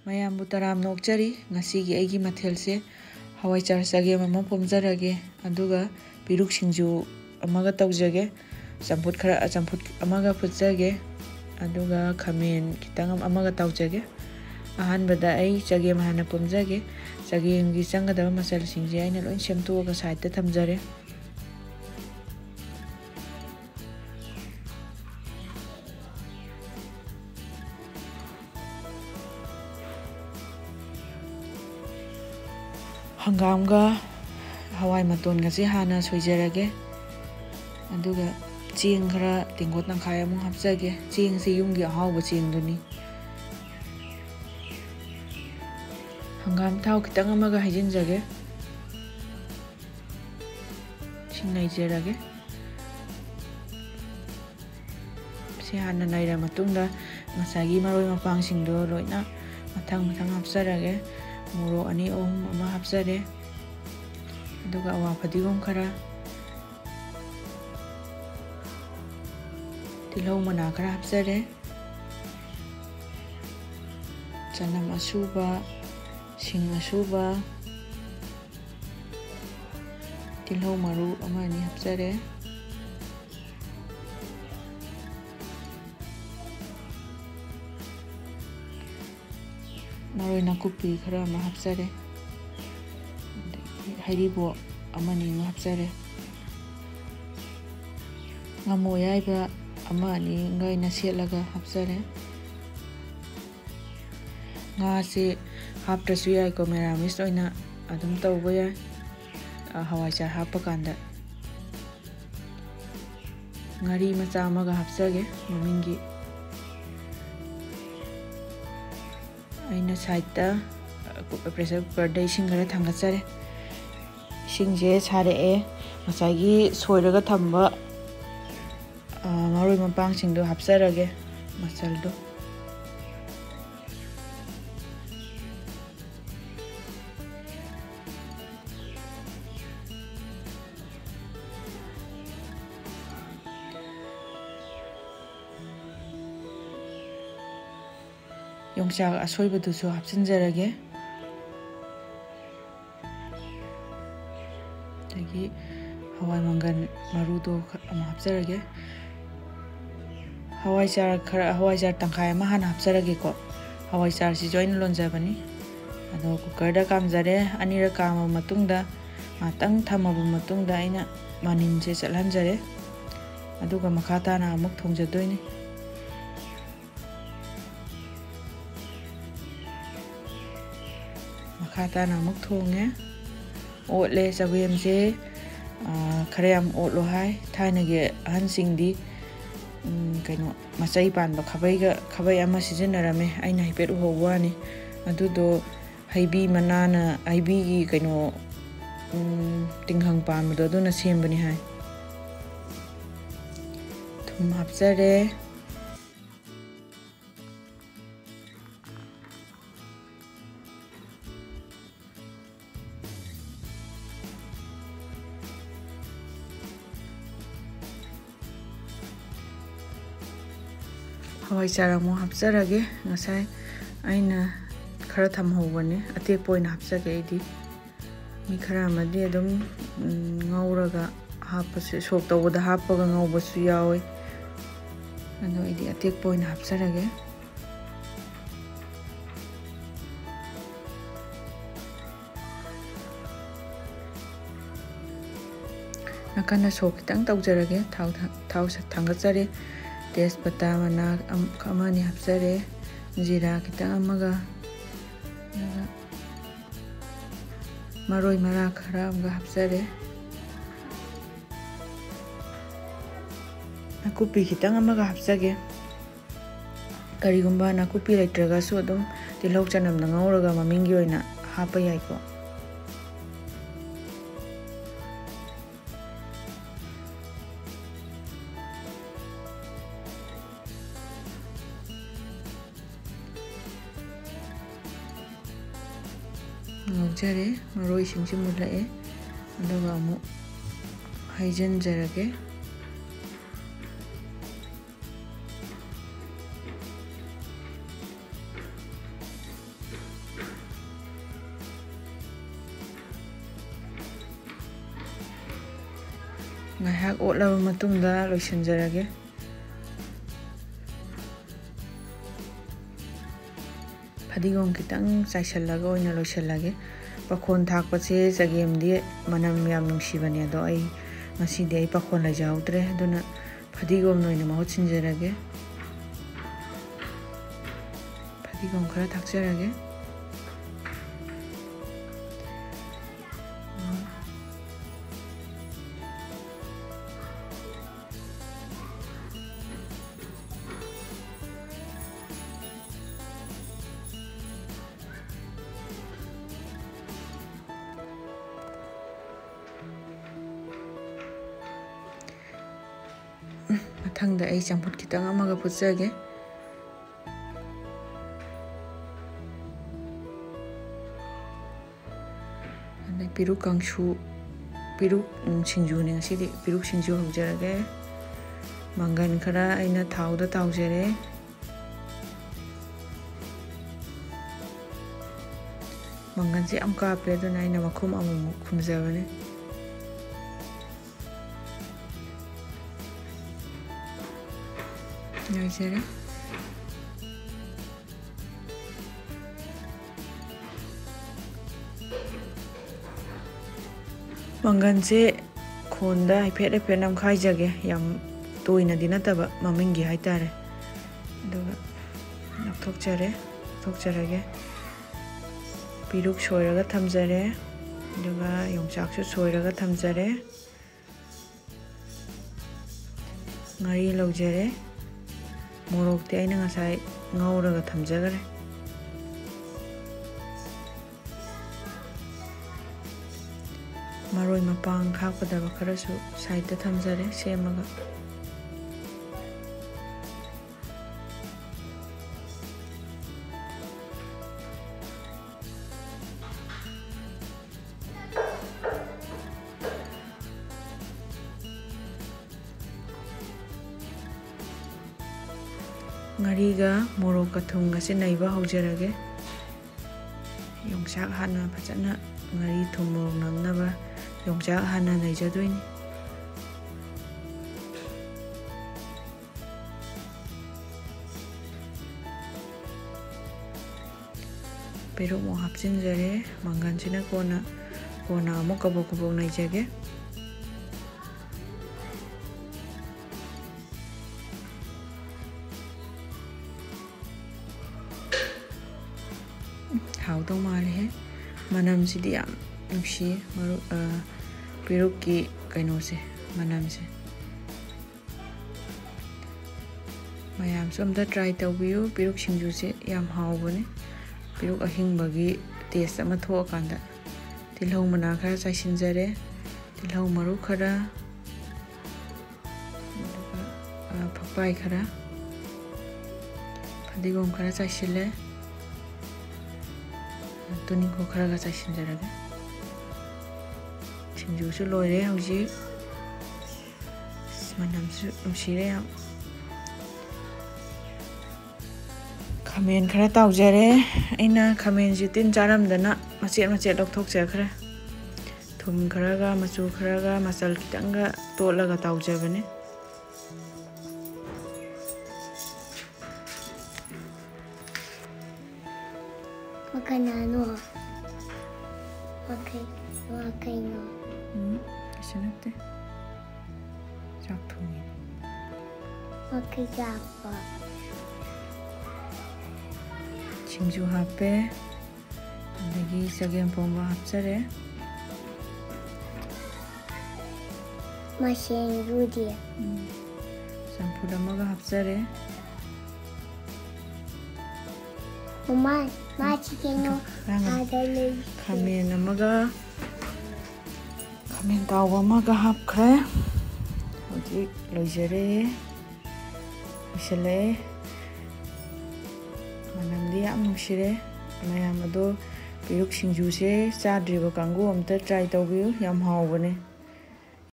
ꯃꯌꯥꯝꯕꯨ ꯇꯔꯥꯝꯅ ꯑꯣꯛꯆꯔꯤ ꯉꯁꯤꯒꯤ ꯑꯩꯒꯤ ꯃꯊꯦꯜꯁꯦ ꯍꯋꯥꯏꯆꯥꯔ ꯆꯒꯦꯝ ꯑꯃ ꯄꯣꯝꯖꯔꯒꯦ ꯑꯗꯨꯒ ꯄꯤꯔꯨꯛ ꯁꯤꯡꯖꯨ ꯑꯃꯒ ꯇꯧꯖꯒꯦ ꯆꯝꯐꯨꯠ ꯑꯃꯒ ꯐꯨꯠꯆꯒꯦ ꯑꯗꯨꯒ ꯈꯥꯃꯦꯟ ꯈꯤꯇꯪ ꯑꯃꯒ ꯇꯧꯖꯒꯦ ꯑꯍꯥꯟꯕꯗ ꯑꯩ ꯆꯒꯦꯝ ꯍꯥꯟꯅ ꯄꯣꯝꯖꯒꯦ ꯆꯒꯦꯝꯒꯤ ꯆꯪꯒꯗꯕ ꯃꯆꯜꯁꯤꯡꯁꯦ ꯑꯩꯅ ꯂꯣꯏ ꯁꯦꯝꯗꯣꯛꯑꯒ ꯁꯥꯏꯗꯇ ꯊꯝꯖꯔꯦ ꯍꯪꯒꯥꯝꯒ ꯍꯋꯥꯏ ꯃꯇꯣꯟꯒꯁꯦ ꯍꯥꯟꯅ ꯁꯣꯏꯖꯔꯒꯦ ꯑꯗꯨꯒ ꯆꯦꯡ ꯈꯔ ꯇꯦꯡꯀꯣꯠ ꯇꯪꯈꯥꯏ ꯑꯃꯨꯛ ꯍꯥꯞꯆꯒꯦ ꯆꯦꯡꯁꯦ ꯌꯨꯝꯒꯤ ꯑꯍꯥꯎꯕ ꯆꯦꯡꯗꯨꯅꯤ ꯍꯪꯒꯥꯝ ꯊꯥꯎ ꯈꯤꯇꯪ ꯑꯃꯒ ꯍꯩꯖꯤꯟꯖꯒꯦ ꯏꯁꯤꯡ ꯅꯩꯖꯔꯒꯦ ꯁꯤ ꯍꯥꯟꯅ ꯅꯩꯔ ꯃꯇꯨꯡꯗ ꯉꯁꯥꯏꯒꯤ ꯃꯔꯣꯏ ꯃꯄꯥꯡꯁꯤꯡꯗꯣ ꯂꯣꯏꯅ ꯃꯊꯪ ꯍꯥꯞꯆꯔꯒꯦ ꯃꯣꯔꯣꯛ 2-3 ꯑꯃ ꯍꯥꯞꯆꯔꯦ ꯑꯗꯨꯒ ꯑꯋꯥ ꯐꯗꯤꯒꯣꯝ ꯈꯔ ꯇꯤꯜꯍꯧ ꯃꯅꯥ ꯈꯔ ꯍꯥꯞꯆꯔꯦ ꯆꯅꯝ ꯑꯁꯨꯕ ꯁꯤꯡ ꯑꯁꯨꯕ ꯇꯤꯜꯍꯧ ꯃꯔꯨ 1-2 ꯍꯥꯞꯆꯔꯦ ꯃꯔꯣꯏ ꯅꯥꯀꯨꯞꯄꯤ ꯈꯔ ꯑꯃ ꯍꯥꯞꯆꯔꯦ ꯑꯗꯒꯤ ꯍꯩꯔꯤꯕꯣꯞ 1-2 ꯍꯥꯞꯆꯔꯦ ꯉꯥꯃꯨ ꯑꯌꯥꯏꯕ 1-2ꯒ ꯑꯩꯅ ꯁꯦꯠꯂꯒ ꯍꯥꯞꯆꯔꯦ ꯉꯥꯁꯦ ꯍꯥꯞꯇ꯭ꯔꯁꯨ ꯌꯥꯏꯀꯣ ꯃꯦꯔꯥꯃꯤꯁ ꯑꯣꯏꯅ ꯑꯗꯨꯝ ꯇꯧꯕ ꯌꯥꯏ ꯍꯋꯥꯏꯆꯥꯔ ꯍꯥꯞꯄ ꯀꯥꯟꯗ ꯉꯥꯔꯤ ꯃꯆꯥ ꯑꯃꯒ ꯍꯥꯞꯆꯒꯦ ꯃꯃꯤꯡꯒꯤ ꯑꯩꯅ ꯁꯥꯏꯗꯇ ꯄ꯭ꯔꯦꯁꯔ ꯀꯨꯀꯔꯗ ꯏꯁꯤꯡ ꯈꯔ ꯊꯥꯡꯒꯠꯆꯔꯦ ꯏꯁꯤꯡꯁꯦ ꯁꯥꯔꯛꯑꯦ ꯉꯁꯥꯏꯒꯤ ꯁꯣꯏꯔꯒ ꯊꯝꯕ ꯃꯔꯣꯏ ꯃꯄꯥꯡꯁꯤꯡꯗꯣ ꯍꯥꯞꯆꯔꯒꯦ ꯃꯆꯜꯗꯣ ꯌꯣꯡꯆꯥꯛ ꯑꯁꯣꯏꯕꯗꯨꯁꯨ ꯍꯥꯞꯆꯤꯟꯖꯔꯒꯦ ꯑꯗꯒꯤ ꯍꯋꯥꯏ ꯃꯪꯒꯜ ꯃꯔꯨꯗꯣ ꯑꯃ ꯍꯥꯞꯆꯔꯒꯦ ꯍꯋꯥꯏꯆꯥꯔ ꯇꯪꯈꯥꯏ ꯑꯃ ꯍꯥꯟꯅ ꯍꯥꯞꯆꯔꯒꯦꯀꯣ ꯍꯋꯥꯏꯆꯥꯔꯁꯤꯁꯨ ꯑꯩꯅ ꯂꯣꯟꯖꯕꯅꯤ ꯑꯗꯣ ꯀꯨꯀꯔꯗ ꯀꯥꯝꯖꯔꯦ 2ꯔꯛ ꯀꯥꯝꯃꯕ ꯃꯇꯨꯡꯗ ꯉꯥꯛꯇꯪ ꯊꯝꯃꯕ ꯃꯇꯨꯡꯗ ꯑꯩꯅ ꯃꯅꯤꯟꯁꯦ ꯆꯠꯍꯟꯖꯔꯦ ꯑꯗꯨꯒ ꯃꯈꯥ ꯇꯥꯅ ꯑꯃꯨꯛ ꯊꯣꯡꯖꯗꯣꯏꯅꯤ ꯃꯈꯥ ꯇꯥꯅ ꯑꯃꯨꯛ ꯊꯣꯡꯉꯦ ꯑꯣꯠꯂꯦ ꯆꯒꯦꯝꯁꯦ ꯈꯔ ꯌꯥꯝ ꯑꯣꯠꯂꯣ ꯍꯥꯏ ꯊꯥꯏꯅꯒꯤ ꯑꯍꯟꯁꯤꯡꯗꯤ ꯃꯆꯩ ꯄꯥꯟꯕ ꯈꯥꯕꯩ ꯑꯃ ꯁꯤꯖꯤꯟꯅꯔꯝꯃꯦ ꯑꯩꯅ ꯍꯥꯏꯐꯦꯠ ꯎꯍꯧꯕ ꯋꯥꯅꯤ ꯑꯗꯨꯗꯣ ꯍꯩꯕꯤ ꯃꯅꯥꯅ ꯍꯩꯕꯤꯒꯤ ꯇꯤꯡꯈꯪ ꯄꯥꯟꯕꯗꯣ ꯑꯗꯨꯅ ꯁꯦꯝꯕꯅꯤ ꯍꯥꯏ ꯊꯨꯝ ꯍꯥꯞꯆꯔꯦ ꯍꯋꯥꯏꯆꯥꯔ ꯑꯃꯨꯛ ꯍꯥꯞꯆꯔꯒꯦ ꯉꯁꯥꯏ ꯑꯩꯅ ꯈꯔ ꯊꯝꯍꯧꯕꯅꯦ ꯑꯇꯦꯛꯄ ꯑꯣꯏꯅ ꯍꯥꯞꯆꯒꯦ ꯑꯩꯗꯤ ꯃꯤ ꯈꯔ ꯑꯃꯗꯤ ꯑꯗꯨꯝ ꯉꯧꯔꯒ ꯍꯥꯞꯄꯁꯨ ꯁꯣꯛ ꯇꯧꯕꯗ ꯍꯥꯞꯄꯒ ꯉꯧꯕꯁꯨ ꯌꯥꯎꯋꯤ ꯑꯗꯣ ꯑꯩꯗꯤ ꯑꯇꯦꯛꯄ ꯑꯣꯏꯅ ꯍꯥꯞꯆꯔꯒꯦ ꯅꯥꯀꯟꯗ ꯁꯣꯛ ꯈꯤꯇꯪ ꯇꯧꯖꯔꯒꯦ ꯊꯥꯎ ꯊꯥꯡꯒꯠꯆꯔꯦ ꯇꯦꯖꯄꯇꯥ ꯃꯅꯥ 1-2 ꯍꯥꯞꯆꯔꯦ ꯖꯤꯔꯥ ꯈꯤꯇꯪ ꯑꯃꯒ ꯑꯗꯨꯒ ꯃꯔꯣꯏ ꯃꯔꯥ ꯈꯔ ꯑꯃꯒ ꯍꯥꯞꯆꯔꯦ ꯅꯥꯀꯨꯞꯄꯤ ꯈꯤꯇꯪ ꯑꯃꯒ ꯍꯥꯞꯆꯒꯦ ꯀꯔꯤꯒꯨꯝꯕ ꯅꯥꯀꯨꯞꯄꯤ ꯂꯩꯇ꯭ꯔꯒꯁꯨ ꯑꯗꯨꯝ ꯇꯤꯜꯍꯧ ꯆꯅꯝꯅ ꯉꯧꯔꯒ ꯃꯃꯤꯡꯒꯤ ꯑꯣꯏꯅ ꯍꯥꯞꯄ ꯌꯥꯏꯀꯣ ꯉꯧꯖꯔꯦ ꯃꯔꯣꯏꯁꯤꯡꯁꯤ ꯃꯨꯜꯂꯛꯑꯦ ꯑꯗꯨꯒ ꯑꯃꯨꯛ ꯍꯩꯖꯤꯟꯖꯔꯒꯦ ngayhak otlaba matungda loisanjarage. Fadigom kitang chaisallaga oina loisallage. Pakhon thakpase chagemdi manam yam nungsibane ado ai ngasidi ai pakhon laijahudre aduna fadigom noina mahut sinjarage. Fadigom khara thakjarage. mathangda ai champut kitang amaga putsage. Andai piruk kangsu piruk singju ne ngasidi piruk singju haujarage. Mangan khara aina thauda taujare. Mangan se am kape aduna aina makhum amu khumjabane. Noisere. Mangan se khonda haifet haifet nam khaijage yam toina di nataba mamingi haitare. Aduga thokjarage. Piruk soiraga thamjare. Aduga yongchaksu soiraga thamjare. Ngari laujare. Morokti aina ngasai ngauraga thamjagare. Maroi mapang khakpadaba kharasu side thamjare semaga. Ngariga morokka thumga se naiba haujarage. Yongchak hana phajana ngari thum morok namnaba yongchak hana naijadoini. Peruk mo hapchinjare mangan sina kona amuk kabok naijage. Haudong male he manam sidi yam nungsi maru piruk ki kaino se manam se mayam somda try tawbiu piruk singju se yam haubane piruk ahing bagi taste ama thokanda tilhau mana khara chaisinjare tilhau maru khara phakpai khara fadigom khara chaisile tuningo kharaga chaisinjarage. Singjusu loire hauji manamsu nungsire yam. Khamen khara taujare aina khamen ji tin charamdana machet lokthokjakhre. Thum kharaga machu kharaga masal kitanga tolaga taujabane. Makanano. Makaino. Isinate. Jakthungi. Makijapa. Singju hape. Andagi sagem pomba hapsare. Masing rudia. Sampura maga hapsare. Uma chicken adale. Khamen amaga khamen tawba amaga hapkhre. Hoji loijare. Isale manamdi yam nungsire mayam ado piruk singju se chadriba kanggu amta try tawbiu yam haubane.